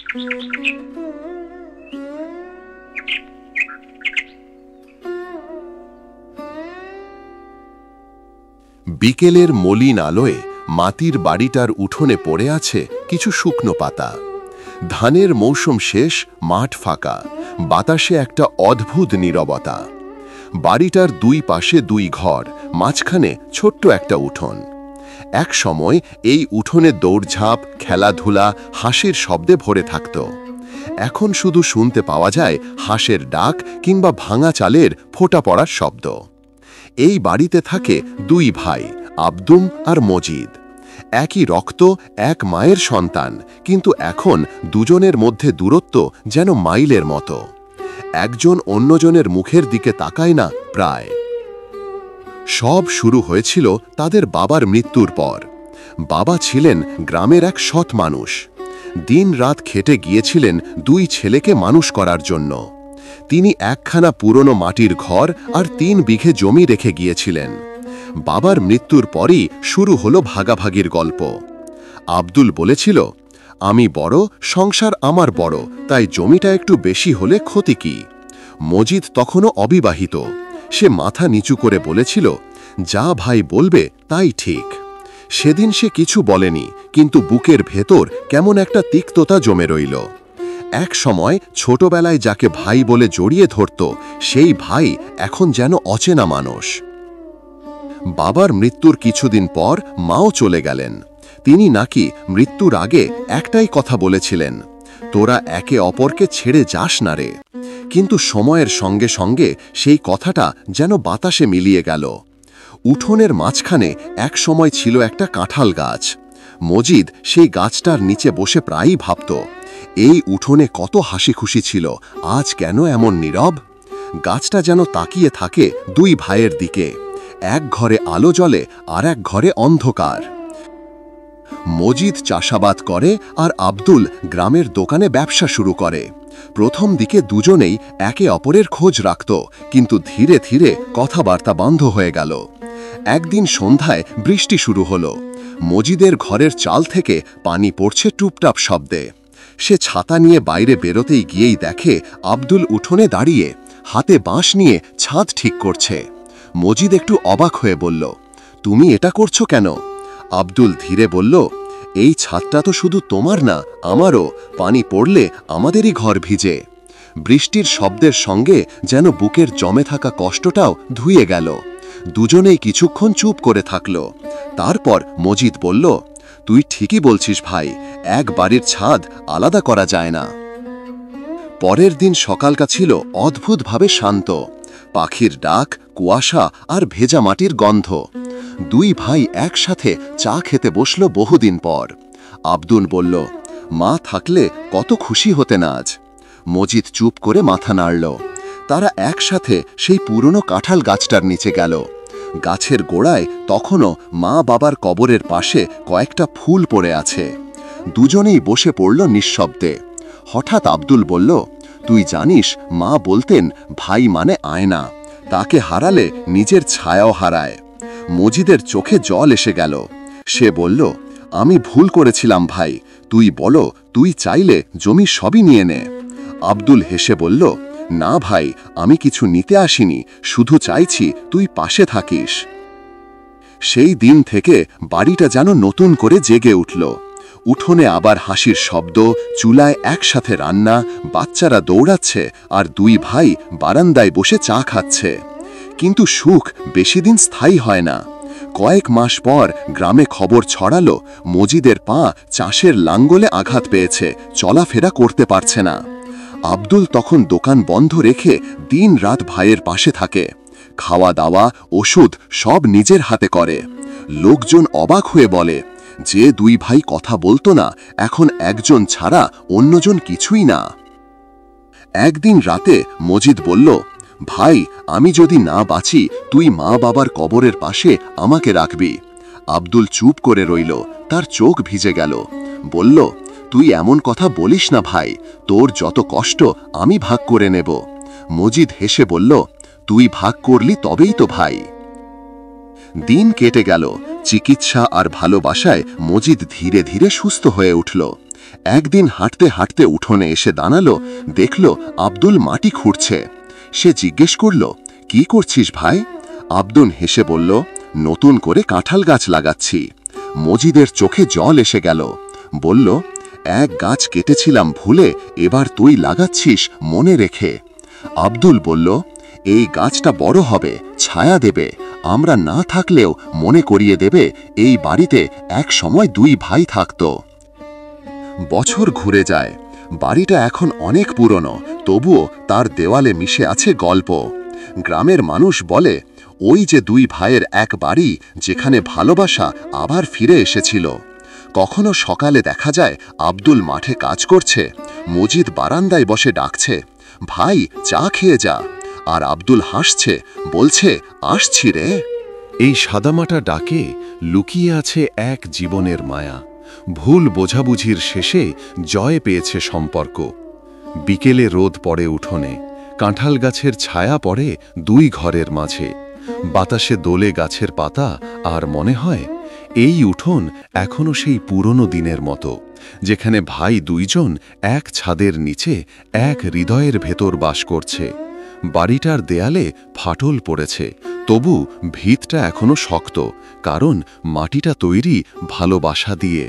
বিকেলের মলিন আলোয় মাটির বাড়িটার উঠোনে পড়ে আছে কিছু শুকনো পাতা। ধানের মৌসুম শেষ, মাঠ ফাঁকা, বাতাসে একটা অদ্ভুত নীরবতা। বাড়িটার দুই পাশে দুই ঘর, মাঝখানে ছোট্ট একটা উঠোন। এক সময় এই উঠোনে দৌড়ঝাঁপ, খেলাধুলা, হাসির শব্দে ভরে থাকত। এখন শুধু শুনতে পাওয়া যায় হাঁসের ডাক কিংবা ভাঙা চালের ফোঁটা পড়ার শব্দ। এই বাড়িতে থাকে দুই ভাই, আব্দুম আর মজিদ। একই রক্ত, এক মায়ের সন্তান, কিন্তু এখন দুজনের মধ্যে দূরত্ব যেন মাইলের মতো। একজন অন্যজনের মুখের দিকে তাকায় না প্রায়। সব শুরু হয়েছিল তাদের বাবার মৃত্যুর পর। বাবা ছিলেন গ্রামের এক সৎ মানুষ। দিন রাত খেটে গিয়েছিলেন দুই ছেলেকে মানুষ করার জন্য। তিনি একখানা পুরনো মাটির ঘর আর 3 বিঘে জমি রেখে গিয়েছিলেন। বাবার মৃত্যুর পরই শুরু হলো ভাগাভাগির গল্প। আব্দুল বলেছিল, আমি বড়, সংসার আমার বড়, তাই জমিটা একটু বেশি হলে ক্ষতি কি? মজিদ তখনও অবিবাহিত। সে মাথা নিচু করে বলেছিল, যা ভাই বলবে তাই ঠিক। সেদিন সে কিছু বলেনি, কিন্তু বুকের ভেতর কেমন একটা তিক্ততা জমে রইল। এক সময় ছোটবেলায় যাকে ভাই বলে জড়িয়ে ধরত, সেই ভাই এখন যেন অচেনা মানুষ। বাবার মৃত্যুর কিছুদিন পর মাও চলে গেলেন। তিনি নাকি মৃত্যুর আগে একটাই কথা বলেছিলেন, তোরা একে অপরকে ছেড়ে যাস না রে। কিন্তু সময়ের সঙ্গে সঙ্গে সেই কথাটা যেন বাতাসে মিলিয়ে গেল। উঠোনের মাঝখানে এক সময় ছিল একটা কাঁঠাল গাছ। মজিদ সেই গাছটার নিচে বসে প্রায়ই ভাবত, এই উঠোনে কত হাসি খুশি ছিল, আজ কেন এমন নীরব? গাছটা যেন তাকিয়ে থাকে দুই ভাইয়ের দিকে। এক ঘরে আলো জ্বলে আর এক ঘরে অন্ধকার। মজিদ চাষাবাদ করে আর আব্দুল গ্রামের দোকানে ব্যবসা শুরু করে। প্রথম দিকে দুজনেই একে অপরের খোঁজ রাখত, কিন্তু ধীরে ধীরে কথাবার্তা বন্ধ হয়ে গেল। একদিন সন্ধ্যায় বৃষ্টি শুরু হলো। মজিদের ঘরের চাল থেকে পানি পড়ছে টুপটাপ শব্দে। সে ছাতা নিয়ে বাইরে বেরোতেই গিয়েই দেখে আব্দুল উঠোনে দাঁড়িয়ে হাতে বাঁশ নিয়ে ছাদ ঠিক করছে। মজিদ একটু অবাক হয়ে বলল, তুমি এটা করছো কেন? আব্দুল ধীরে বলল, এই ছাদটা তো শুধু তোমার না, আমারও। পানি পড়লে আমাদেরই ঘর ভিজে। বৃষ্টির শব্দের সঙ্গে যেন বুকের জমে থাকা কষ্টটাও ধুয়ে গেল। দুজনেই কিছুক্ষণ চুপ করে থাকল। তারপর মজিদ বলল, তুই ঠিকই বলছিস ভাই, এক বাড়ির ছাদ আলাদা করা যায় না। পরের দিন সকালটা ছিল অদ্ভুতভাবে শান্ত। পাখির ডাক, কুয়াশা আর ভেজা মাটির গন্ধ। দুই ভাই একসাথে চা খেতে বসল বহুদিন পর। আব্দুল বলল, মা থাকলে কত খুশি হতেন আজ। মজিদ চুপ করে মাথা নাড়ল। তারা একসাথে সেই পুরনো কাঁঠাল গাছটার নিচে গেল। গাছের গোড়ায় তখনও মা বাবার কবরের পাশে কয়েকটা ফুল পড়ে আছে। দুজনেই বসে পড়ল নিঃশব্দে। হঠাৎ আব্দুল বলল, তুই জানিস, মা বলতেন ভাই মানে আয়না, তাকে হারালে নিজের ছায়াও হারায়। মজিদের চোখে জল এসে গেল। সে বলল, আমি ভুল করেছিলাম ভাই, তুই বলো, তুই চাইলে জমি সবই নিয়ে নে। আব্দুল হেসে বলল, না ভাই, আমি কিছু নিতে আসিনি, শুধু চাইছি তুই পাশে থাকিস। সেই দিন থেকে বাড়িটা যেন নতুন করে জেগে উঠল। উঠোনে আবার হাসির শব্দ, চুলায় একসাথে রান্না, বাচ্চারা দৌড়াচ্ছে আর দুই ভাই বারান্দায় বসে চা খাচ্ছে। কিন্তু সুখ বেশি দিন স্থায়ী হয় না। কয়েক মাস পর গ্রামে খবর ছড়ালো, মজিদের পা চাষের লাঙ্গলে আঘাত পেয়েছে, চলাফেরা করতে পারছে না। আব্দুল তখন দোকান বন্ধ রেখে দিন রাত ভাইয়ের পাশে থাকে। খাওয়া দাওয়া, ওষুধ সব নিজের হাতে করে। লোকজন অবাক হয়ে বলে, যে দুই ভাই কথা বলতো না, এখন একজন ছাড়া অন্যজন কিছুই না। একদিন রাতে মজিদ বলল, ভাই, আমি যদি না বাঁচি, তুই মা বাবার কবরের পাশে আমাকে রাখবি। আব্দুল চুপ করে রইল, তার চোখ ভিজে গেল। বলল, তুই এমন কথা বলিস না ভাই, তোর যত কষ্ট আমি ভাগ করে নেব। মজিদ হেসে বলল, তুই ভাগ করলি তবেই তো ভাই। দিন কেটে গেল। চিকিৎসা আর ভালোবাসায় মজিদ ধীরে ধীরে সুস্থ হয়ে উঠল। একদিন হাঁটতে হাঁটতে উঠোনে এসে দাঁড়ালো, দেখল আব্দুল মাটি খুঁড়ছে। সে জিজ্ঞেস করল, কি করছিস ভাই? আব্দুল হেসে বলল, নতুন করে কাঁঠাল গাছ লাগাচ্ছি। মজিদের চোখে জল এসে গেল। বলল, এক গাছ কেটেছিলাম ভুলে, এবার তুই লাগাচ্ছিস মনে রেখে। আব্দুল বলল, এই গাছটা বড় হবে, ছায়া দেবে, আমরা না থাকলেও মনে করিয়ে দেবে এই বাড়িতে এক সময় দুই ভাই থাকত। বছর ঘুরে যায়, বাড়িটা এখন অনেক পুরনো, তবুও তার দেওয়ালে মিশে আছে গল্প। গ্রামের মানুষ বলে, ওই যে দুই ভাইয়ের এক বাড়ি, যেখানে ভালোবাসা আবার ফিরে এসেছিল। কখনো সকালে দেখা যায় আব্দুল মাঠে কাজ করছে, মজিদ বারান্দায় বসে ডাকছে, ভাই চা খেয়ে যা। আর আব্দুল হাসছে, বলছে, আসছি রে। এই সাদামাটা ডাকে লুকিয়ে আছে এক জীবনের মায়া। ভুল বোঝাবুঝির শেষে জয় পেয়েছে সম্পর্ক। বিকেলে রোদ পড়ে উঠোনে, কাঁঠাল গাছের ছায়া পড়ে দুই ঘরের মাঝে, বাতাসে দোলে গাছের পাতা, আর মনে হয় এই উঠোন এখনো সেই পুরনো দিনের মতো, যেখানে ভাই দুইজন এক ছাদের নিচে এক হৃদয়ের ভেতর বাস করছে। বাড়িটার দেয়ালে ফাটল পড়েছে, তবু ভিতটা এখনো শক্ত, কারণ মাটিটা তৈরি ভালোবাসা দিয়ে।